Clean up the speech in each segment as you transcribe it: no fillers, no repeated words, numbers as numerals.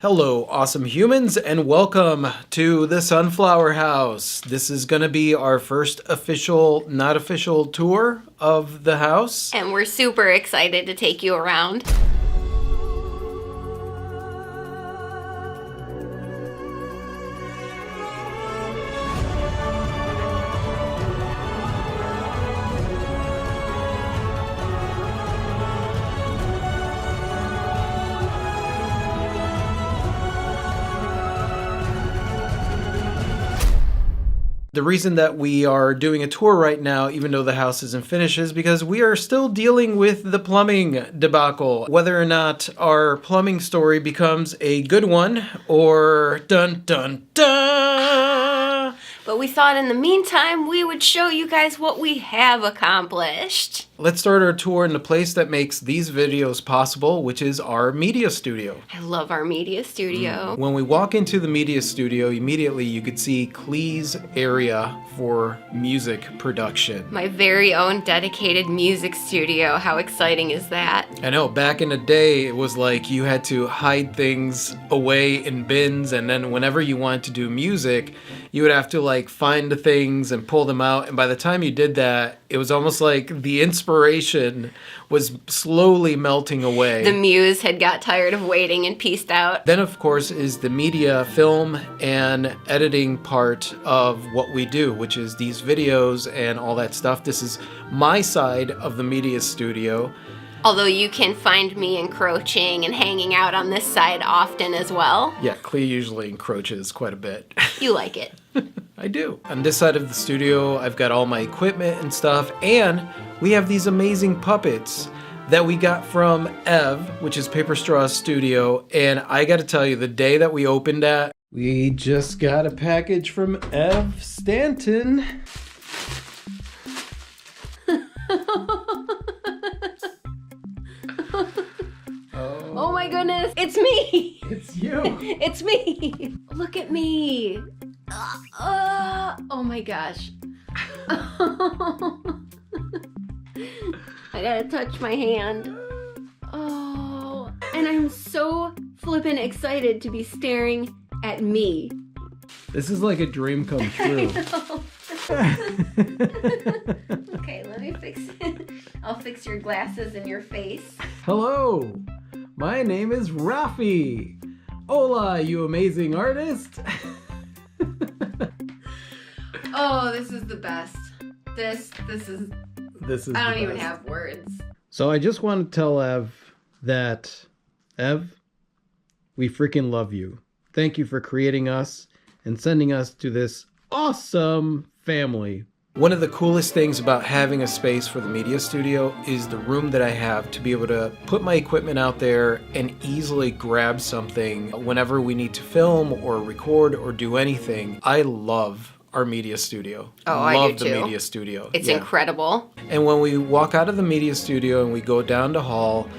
Hello, awesome humans, and welcome to the Sunflower House. This is going to be our first official, not official tour of the house. And we're super excited to take you around. The reason that we are doing a tour right now, even though the house isn't finished, is because we are still dealing with the plumbing debacle. Whether or not our plumbing story becomes a good one or dun dun dun. But we thought in the meantime we would show you guys what we have accomplished. Let's start our tour in the place that makes these videos possible, which is our media studio. I love our media studio. When we walk into the media studio, immediately you could see Clee's area for music production. My very own dedicated music studio. How exciting is that? I know, back in the day, it was like you had to hide things away in bins, and then whenever you wanted to do music, you would have to like find the things and pull them out, and by the time you did that, it was almost like the inspiration was slowly melting away. The muse had got tired of waiting and pieced out. Then, of course, is the media, film, and editing part of what we do, which is these videos and all that stuff. This is my side of the media studio. Although you can find me encroaching and hanging out on this side often as well. Yeah, Clee usually encroaches quite a bit. You like it. I do. On this side of the studio, I've got all my equipment and stuff, and we have these amazing puppets that we got from Ev, which is Paper Straw's studio, and I gotta tell you, the day that we opened that, we just got a package from Ev Stanton. Oh my goodness, it's me! It's you! It's me! Look at me! Oh my gosh. I gotta touch my hand. Oh, and I'm so flippin' excited to be staring at me. This is like a dream come true. Okay, let me fix it. I'll fix your glasses and your face. Hello! My name is Rafi! Hola, you amazing artist! Oh, this is the best. This is I don't even have words. So I just want to tell Ev that, Ev, we freaking love you. Thank you for creating us and sending us to this awesome family. One of the coolest things about having a space for the media studio is the room that I have to be able to put my equipment out there and easily grab something whenever we need to film or record or do anything. I love our media studio. Oh, I do love the too. media studio. It's Yeah. incredible. And when we walk out of the media studio and we go down the hall,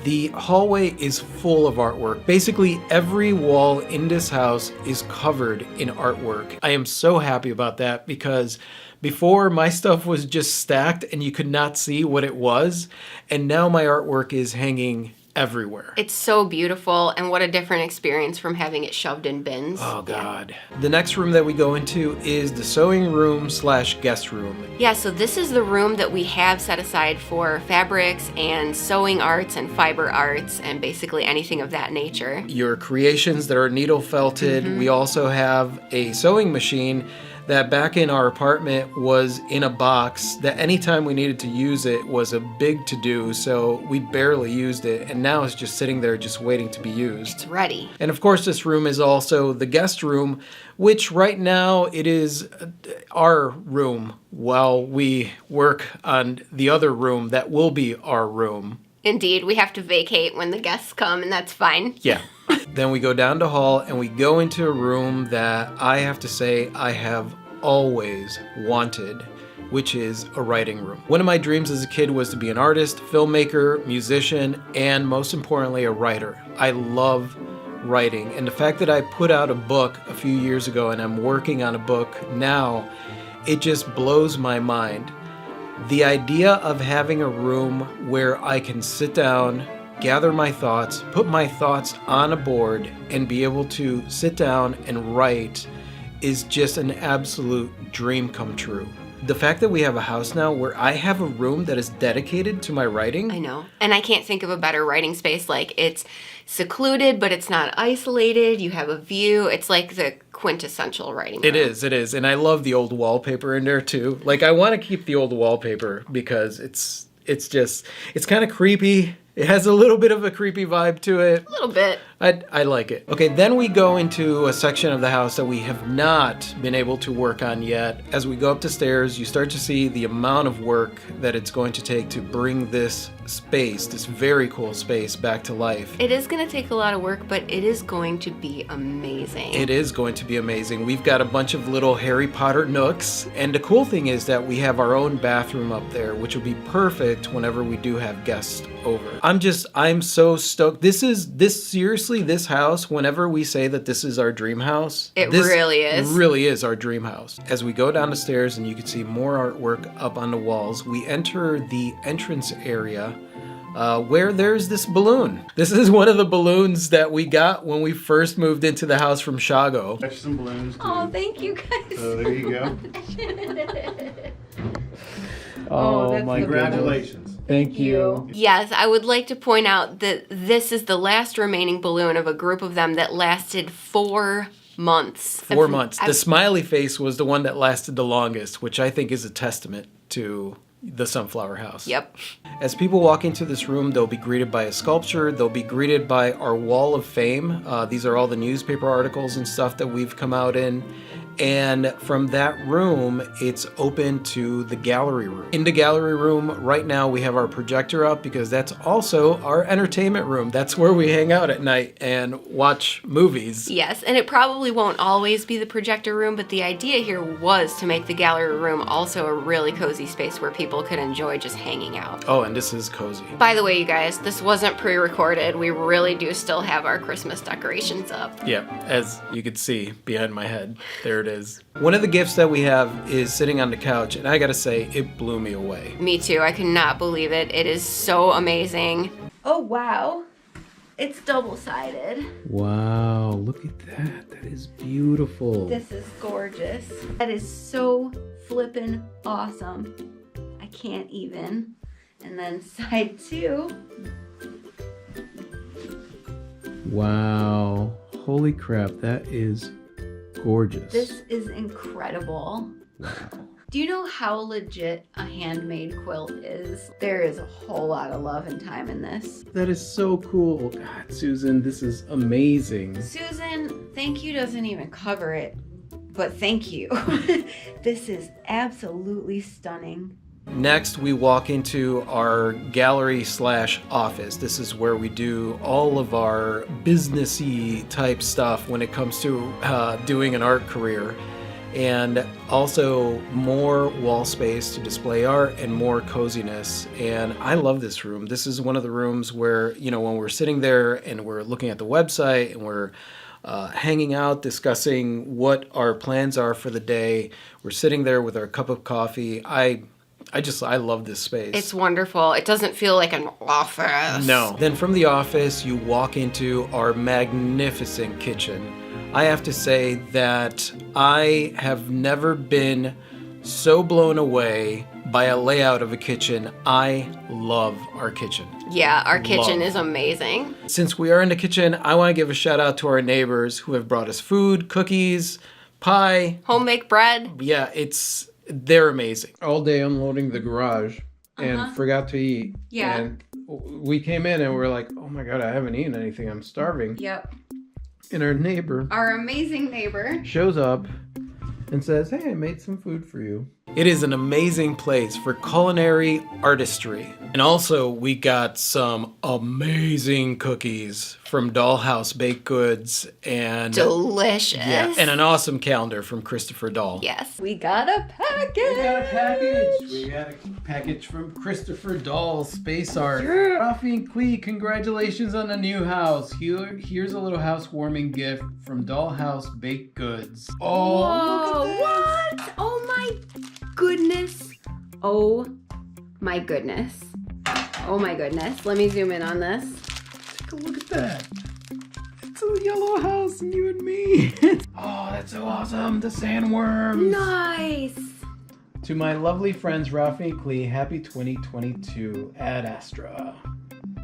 the hallway is full of artwork. Basically, every wall in this house is covered in artwork. I am so happy about that because before my stuff was just stacked and you could not see what it was, and now my artwork is hanging everywhere. It's so beautiful, and what a different experience from having it shoved in bins. Oh God. The next room that we go into is the sewing room / guest room. Yeah, so this is the room that we have set aside for fabrics and sewing arts and fiber arts and basically anything of that nature. Your creations that are needle felted. We also have a sewing machine that back in our apartment was in a box that anytime we needed to use it was a big to-do, so we barely used it, and now it's just sitting there just waiting to be used. It's ready. And of course this room is also the guest room, which right now it is our room while we work on the other room that will be our room. Indeed, we have to vacate when the guests come, and that's fine. Yeah. Then we go down to hall and we go into a room that I have to say I have always wanted, which is a writing room. One of my dreams as a kid was to be an artist, filmmaker, musician, and most importantly, a writer. I love writing, and the fact that I put out a book a few years ago and I'm working on a book now, it just blows my mind. The idea of having a room where I can sit down, gather my thoughts, put my thoughts on a board, and be able to sit down and write is just an absolute dream come true. The fact that we have a house now where I have a room that is dedicated to my writing. I know. And I can't think of a better writing space. Like, it's secluded, but it's not isolated. You have a view. It's like the quintessential writing room. It is. And I love the old wallpaper in there too. Like, I want to keep the old wallpaper because it's kind of creepy. It has a little bit of a creepy vibe to it. A little bit. I like it. Okay, then we go into a section of the house that we have not been able to work on yet. As we go up the stairs, you start to see the amount of work that it's going to take to bring this space, this very cool space, back to life. It is going to take a lot of work, but it is going to be amazing. It is going to be amazing. We've got a bunch of little Harry Potter nooks, and the cool thing is that we have our own bathroom up there, which will be perfect whenever we do have guests over. I'm so stoked. This house, whenever we say that this is our dream house, this really is our dream house. As we go down the stairs and you can see more artwork up on the walls, we enter the entrance area where there's this balloon. This is one of the balloons that we got when we first moved into the house from Chicago. Catch some balloons. Oh, thank you guys. So there you go. That's my Congratulations. Thank you. Yes, I would like to point out that this is the last remaining balloon of a group of them that lasted 4 months. 4 months. The smiley face was the one that lasted the longest, which I think is a testament to the Sunflower House. Yep. As people walk into this room, they'll be greeted by a sculpture. They'll be greeted by our wall of fame. These are all the newspaper articles and stuff that we've come out in. And from that room, it's open to the gallery room. In the gallery room, right now, we have our projector up because that's also our entertainment room. That's where we hang out at night and watch movies. Yes, and it probably won't always be the projector room, but the idea here was to make the gallery room also a really cozy space where people could enjoy just hanging out. Oh, and this is cozy. By the way, you guys, this wasn't pre-recorded. We really do still have our Christmas decorations up. Yeah, as you can see behind my head, there it is. One of the gifts that we have is sitting on the couch, and I gotta say, it blew me away. Me too. I cannot believe it. It is so amazing. Oh, wow. It's double-sided. Wow, look at that. That is beautiful. This is gorgeous. That is so flippin' awesome. I can't even. And then side 2. Wow. Holy crap, that is gorgeous. This is incredible. Wow. Do you know how legit a handmade quilt is? There is a whole lot of love and time in this. That is so cool. God, Susan, this is amazing. Susan, thank you doesn't even cover it, but thank you. This is absolutely stunning. Next, we walk into our gallery / office. This is where we do all of our businessy type stuff when it comes to doing an art career. And also more wall space to display art and more coziness. And I love this room. This is one of the rooms where, when we're sitting there and we're looking at the website and we're hanging out, discussing what our plans are for the day, we're sitting there with our cup of coffee. I love this space. It's wonderful. It doesn't feel like an office. No. Then from the office, you walk into our magnificent kitchen. I have to say that I have never been so blown away by a layout of a kitchen. I love our kitchen. Yeah, our kitchen is amazing. Since we are in the kitchen, I want to give a shout out to our neighbors who have brought us food, cookies, pie. Home-baked bread. Yeah, they're amazing. All day unloading the garage and forgot to eat. Yeah. And we came in and we're like, oh my God, I haven't eaten anything. I'm starving. Yep. And our neighbor Our amazing neighbor shows up and says, hey, I made some food for you. It is an amazing place for culinary artistry. And also, we got some amazing cookies from Dollhouse Baked Goods and delicious. yeah, and an awesome calendar from Christopher Doll. Yes. We got a package. We got a package from Christopher Doll Space Art. Rafi and Clee, congratulations on the new house. Here's a little housewarming gift from Dollhouse Baked Goods. Oh, Whoa, what? Oh my goodness. Oh my goodness. Oh my goodness. Let me zoom in on this. Look at that. It's a yellow house and you and me. Oh, that's so awesome. The sandworms. Nice. To my lovely friends Rafi and Klee, happy 2022 Ad Astra.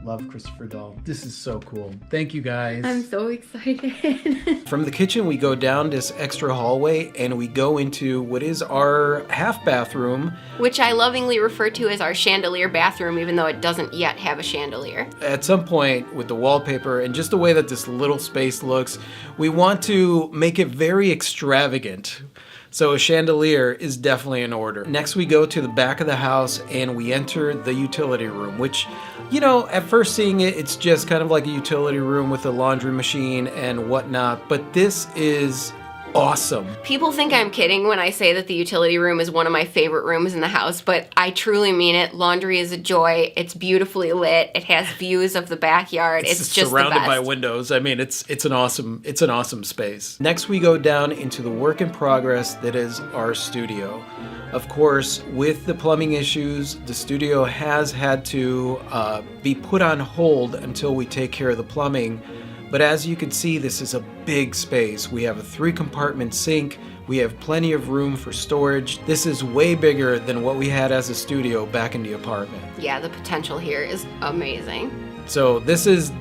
Love, Christopher Dahl. This is so cool. Thank you guys. I'm so excited. From the kitchen, we go down this extra hallway and we go into what is our half bathroom. Which I lovingly refer to as our chandelier bathroom, even though it doesn't yet have a chandelier. At some point, with the wallpaper and just the way that this little space looks, we want to make it very extravagant. So a chandelier is definitely in order. Next we go to the back of the house and we enter the utility room, which, you know, at first seeing it, it's just kind of like a utility room with a laundry machine and whatnot, but this is awesome. People think I'm kidding when I say that the utility room is one of my favorite rooms in the house, but I truly mean it. Laundry is a joy. It's beautifully lit. It has views of the backyard. It's just surrounded the best. by windows. I mean, it's an awesome space. Next, we go down into the work in progress that is our studio. Of course, with the plumbing issues, the studio has had to be put on hold until we take care of the plumbing. But as you can see, this is a big space. We have a 3-compartment sink. We have plenty of room for storage. This is way bigger than what we had as a studio back in the apartment. Yeah, the potential here is amazing. So this is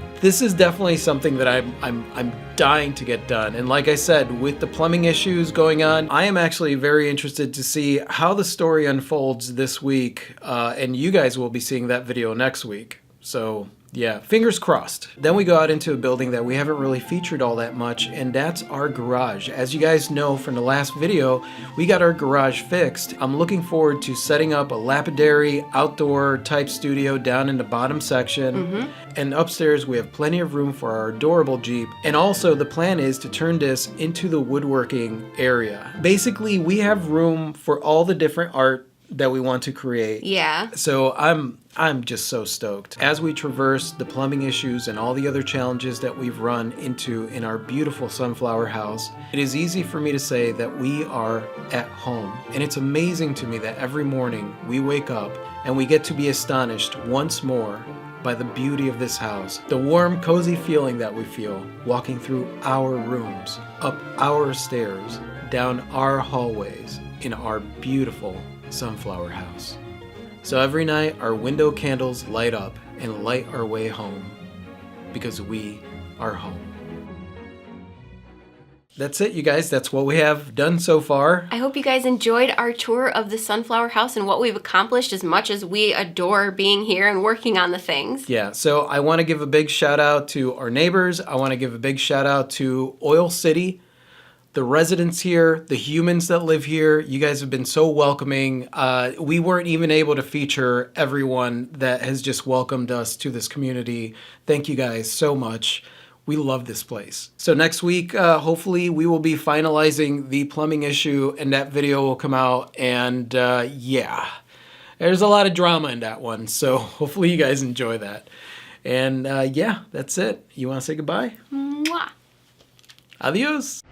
definitely something that I'm dying to get done. And like I said, with the plumbing issues going on, I am actually very interested to see how the story unfolds this week. And you guys will be seeing that video next week. So yeah, fingers crossed. Then we go out into a building that we haven't really featured all that much, and that's our garage. As you guys know from the last video, we got our garage fixed. I'm looking forward to setting up a lapidary outdoor type studio down in the bottom section. And upstairs we have plenty of room for our adorable Jeep. And also the plan is to turn this into the woodworking area. Basically, we have room for all the different art that we want to create. Yeah. So I'm just so stoked. As we traverse the plumbing issues and all the other challenges that we've run into in our beautiful sunflower house, it is easy for me to say that we are at home. And it's amazing to me that every morning we wake up and we get to be astonished once more by the beauty of this house, the warm, cozy feeling that we feel walking through our rooms, up our stairs, down our hallways in our beautiful sunflower house. So every night our window candles light up and light our way home because we are home. That's it, you guys. That's what we have done so far. I hope you guys enjoyed our tour of the sunflower house and what we've accomplished as much as we adore being here and working on the things. Yeah, so I want to give a big shout out to our neighbors. I want to give a big shout out to Oil City, the residents here, the humans that live here. You guys have been so welcoming. We weren't even able to feature everyone that has just welcomed us to this community. Thank you guys so much. We love this place. So next week, hopefully we will be finalizing the plumbing issue and that video will come out. And yeah, there's a lot of drama in that one. So hopefully you guys enjoy that. And yeah, that's it. You want to say goodbye? Mwah. Adios.